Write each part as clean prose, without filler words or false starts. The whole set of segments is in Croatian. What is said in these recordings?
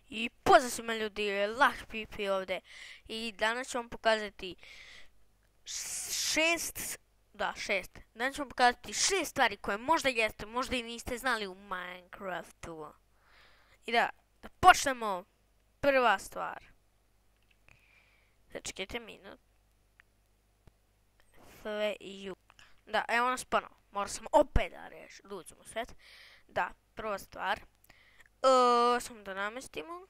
I pozdrav svima ljudi, Lah Pipi ovdje. I danas ću vam pokazati šest. Danas ću vam pokazati 6 stvari koje možda jeste, možda i niste znali u Minecraftu. I da počnemo. Prva stvar. Začekajte minut. Da, evo nas ponovo. Moram sam opet da reći, da uđemo u svet. Da, prva stvar. Samo da namestimo.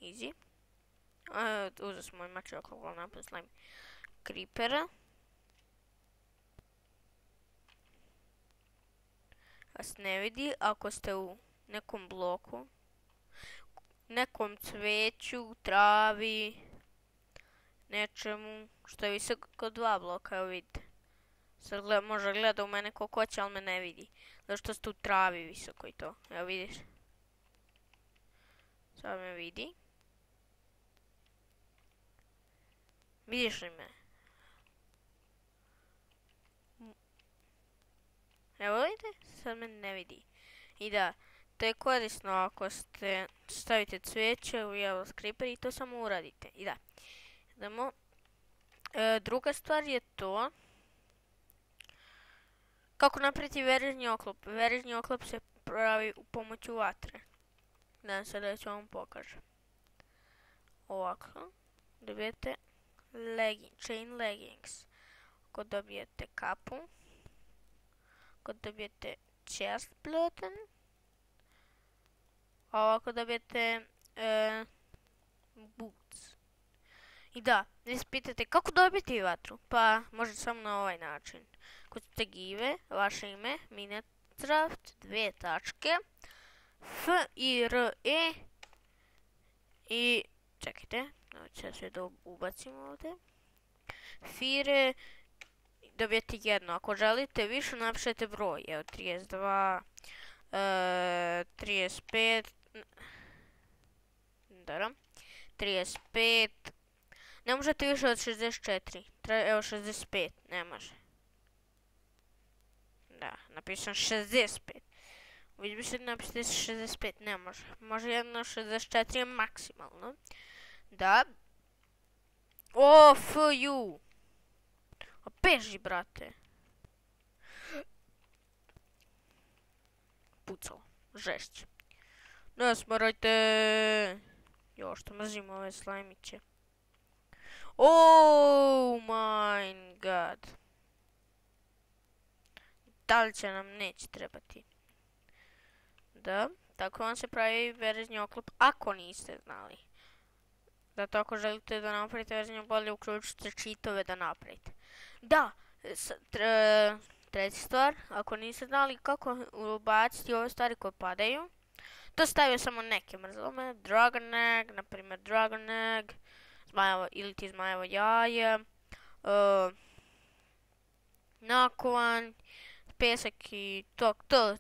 Easy. Uzeo smo moj mač okolo napad slime creepera. Vas ne vidi ako ste u nekom bloku, nekom cveću, travi, nečemu što je visoko 2 bloka, evo vidite. Sad možda gleda u mene koliko hoće, ali me ne vidi. Zato što ste u travi visoko i to. Evo vidiš. Sad me vidi. Vidiš li me? Evo vidite, sad me ne vidi. I da, to je korisno ako stavite cvijeće u Yellow Creeper i to samo uradite. I da, idemo. Druga stvar je to. Kako napraviti verižni oklop? Verižni oklop se pravi u pomoću vatre. Da sada ću vam pokažem. Ovako. Dobijete chain leggings. Ako dobijete kapu. Ako dobijete chest plate. A ovako dobijete boots. I da, vi se pitate kako dobiti vatru? Pa možete samo na ovaj način. Kucite give, vaše ime, Minecraft, 2 tačke, F-I-R-E i čekajte, ću sve da ubacim ovdje. Fire, dobijete jedno, ako želite više napišete broj, evo 32, 35, dobro, 35, ne možete više od 64, evo 65, ne može. Da, napišem 65. Vi bi se napisati 65, ne može. Može jedno 64 je maksimalno. Da. O, F-U. Beži, brate. Pucalo. Žešće. Ne smorajte. Jo, što mrzim ove slajmiće. Oh my god. Da li će nam neće trebati? Da, tako vam se pravi verižni oklop ako niste znali. Zato ako želite da napravite verižni oklop, bolje uključite cheatove da napravite. Da, treća stvar, ako niste znali kako ubaciti ove stvari koje padaju, to stavio samo neke mrzlome, dragon egg, na primjer dragon egg, ili ti zmajevo jaje, nakovan, pesak i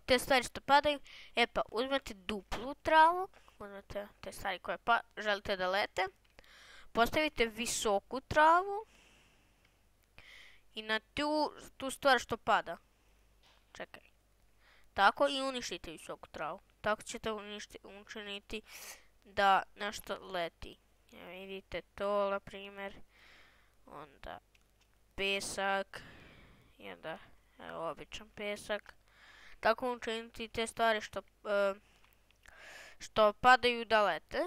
te stvari što padaju. E pa uzmete duplu travu, uzmete te stvari koje želite da lete, postavite visoku travu i na tu stvar što pada, čekaj, tako i uništite visoku travu. Tako ćete učiniti da nešto leti. Vidite to, na primjer, onda pesak i onda evo običan pesak. Tako učiniti te stvari što padaju da lete.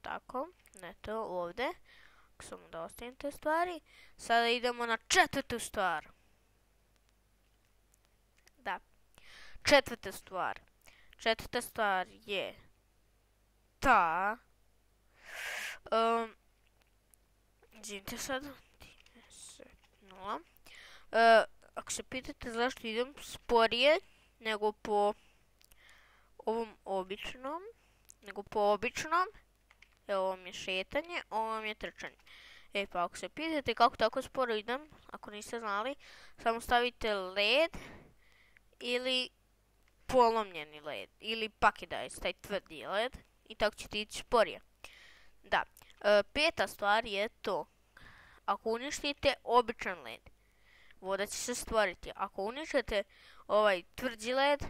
Tako, ne to ovdje. Samo da ostavim te stvari. Sada idemo na četvrtu stvar. Da, četvrta stvar. Četvrta stvar je ta. Izvinite sad. 0. Ako se pitate zašto idem sporije nego po ovom običnom, evo ovo je šetanje, ovo je trčanje. E pa ako se pitate kako tako sporo idem, ako niste znali, samo stavite led ili polomljeni led ili pakidajs, taj tvrdi led i tako ćete ići sporije. Da, peta stvar je to, ako uništite običan led, voda će se stvoriti. Ako uništite ovaj tvrđi led,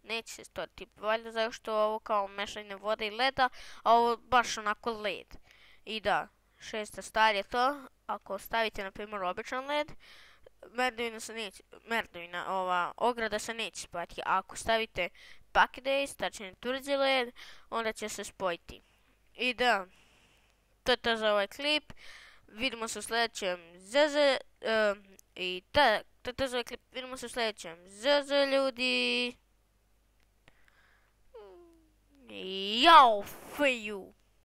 neće se stvoriti. Valjda zato što ovo kao mešanje vode i leda, a ovo baš onako led. I da, 6. stvar je to, ako stavite na primjer običan led, ova ograda se neće spojiti. A ako stavite Bucket Ace, tačnije tvrđi led, onda će se spojiti. I da, to je to za ovaj klip. Vidimo se u sljedećem to je to za ovaj klip. Vidimo se u sljedećem ljudi. Jao, for you.